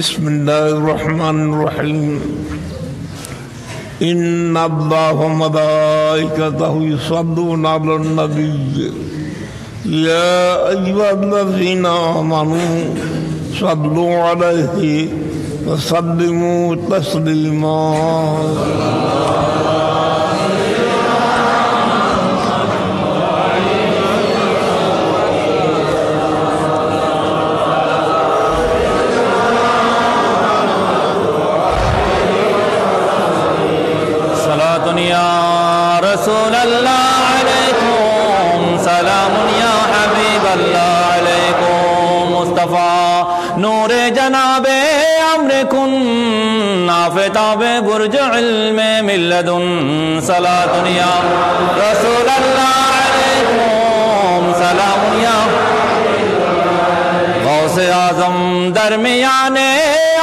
بسم الله الرحمن الرحيم إن الله وملائكته يصلون على النبي يا أيها الذين آمنوا صلوا عليه وسلموا تسليما يا رسول الله عليكم سلام يا حبيب الله عليكم مصطفى نور جناب امر کن آفتاب برج علم من لدن صلاة يا رسول الله عليكم سلام يا غوث اعظم درمیان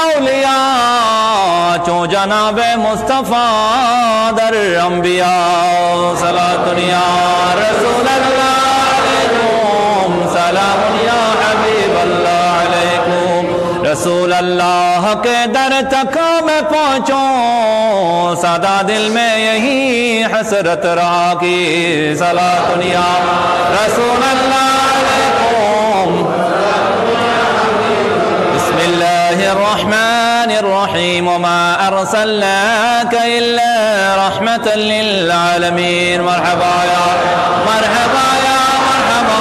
اولیاء چو جناب مصطفیٰ در انبیاء صلاة یا رسول اللہ علیکم سلام یا حبیب اللہ علیکم رسول اللہ کے در تک میں پہنچوں سادہ دل میں یہی حسرت رہا کی صلاة یا رسول اللہ علیکم بسم اللہ الرحمن الرحیم وما ارسلناک الا رحمة للعالمین مرحبا یا مرحبا یا مرحبا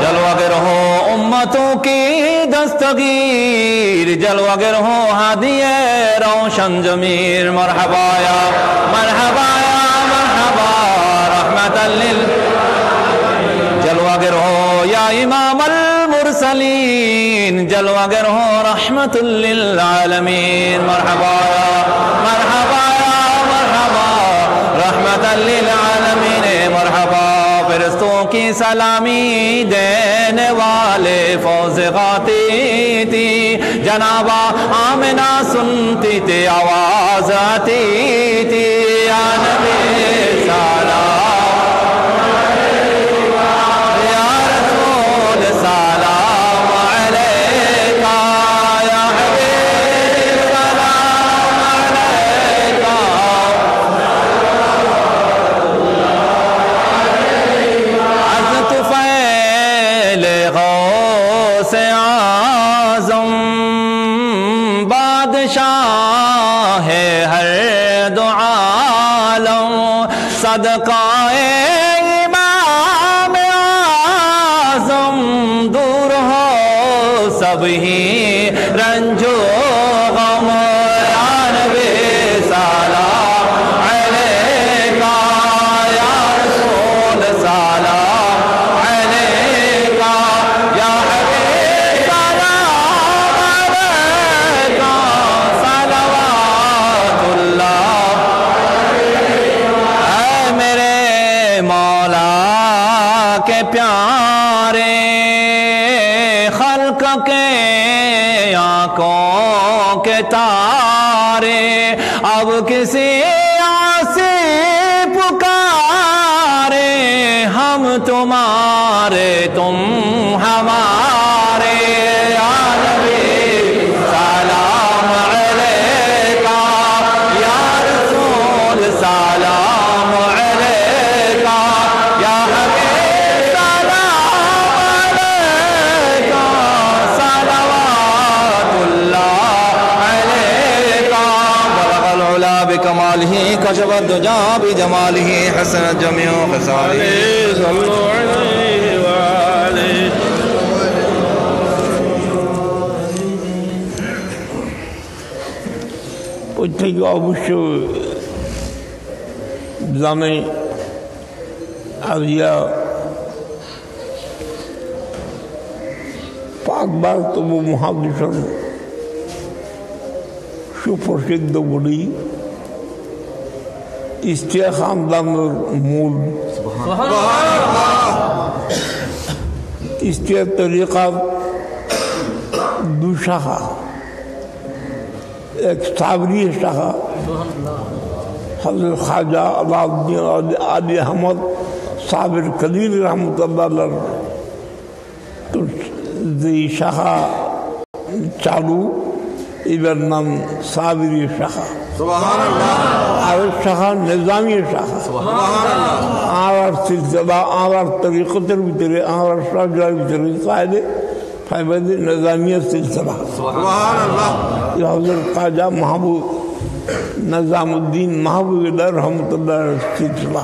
جلوہ گر ہو امتوں کی دستگیر جلوہ گر ہو ہادی روشن ضمیر مرحبا یا مرحبا رحمة جلوہ گر ہو یا امام المرسلین جلوہ گر ہو رحمت للعالمین مرحبا یا مرحبا رحمت للعالمین مرحبا فرشتوں کی سلامی دینے والے فوز غاتی تھی جنابہ آمنہ سنتی تھی آواز آتی تھی یا نبی سلام صدقہ امام اعظم دور ہو سب ہی رنج و غم یا نبی سلام علیکہ یا رسول سلام علیکہ یا حبیب سلام علیکہ صلوات اللہ کے پیارے خلق کے آنکھوں کے تارے اب کسی آسی پکارے ہم تمہارے تم ہمارے یا نبی سلام علیکہ یا رسول سلام علیکہ یا حبیب سلام علیکہ صلوات اللہ علیکہ بلغ العلا بکمالہ کشف الدجا بجمالہ حسنت جمیع خصالہ صلو علیہ وآلہ থেকে অবশ্য জানে আলিয়া পাকবার তবু মহাদিসন সুপ্রসিদ্ধ বলি ইস্তিয়া খানদানের মূল ইস্তিয়া তরিকার দু শাখা ایک صابری شاخا حضرت خواجہ علاؤالدین علی احمد صابر قدیر رحمۃ اللہ علیہ تو যে শাখা চালু, এবার নাম সাবিরি শাখা। আর শাখা নিজামি শাখা। আর সিলসিলা আর তরিকতের ভিতরে আর শাখার ভিতরে কায়দে ফাইবাদে নিজামিয়া সিলসিলা। হযরত খাজা মাহবুব নিজামুদ্দিন মাহবুবুল্লাহ রহমতুল্লাহ সিলসিলা।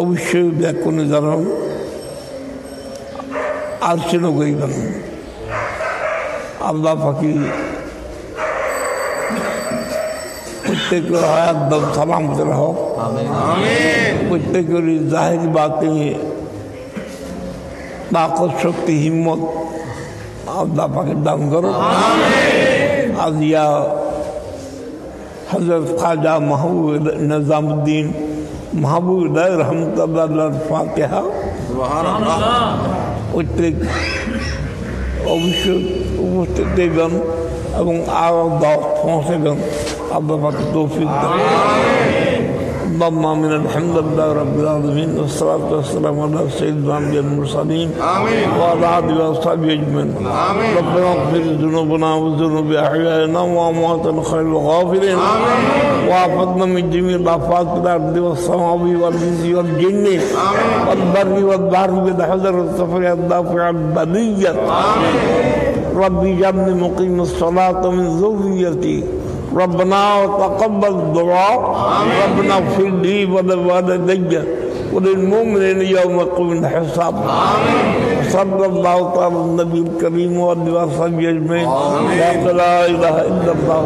অবশ্যই ব্যাকুণে জানান আর ছিল গইবেন আল্লাহ পাকি প্রত্যেকের হায়াত দাম সালামত রাখো, প্রত্যেকের জাহির বাতিনে তাকত শক্তি হিম্মত আল্লাহ পাকে দান করো। আজিয়া হযরত খাজা মাহবুব নিজামুদ্দিন মাহবুবুল্লাহ রহমতুল্লাহ ফাতিহা প্রত্যেক অবশ্যই উপস্থিত দেবেন এবং আরো দাওয়াত পৌঁছাবেন। আল্লাহ পাক তৌফিক দান। اللهم آمين الحمد لله رب العالمين والصلاة والسلام على سيد الأنبياء المرسلين وعلى آله وصحبه أجمعين. ربنا اغفر ذنوبنا وذنوب أحيائنا وأمواتنا خير الغافرين وعافنا من جميع الآفات الأرض والسماء والإنس والجن والبر والبحر بالحذر والسفر الدافع البلية. ربي اجعلني مقيم الصلاة من ذريتي ربنا وتقبل الدعاء. ربنا اغفر لي ولوالدي وللمؤمنين يوم يقوم الحساب. صلى الله تعالى على النبي الكريم وعلى اله وصحبه اجمعين. لا اله الا الله.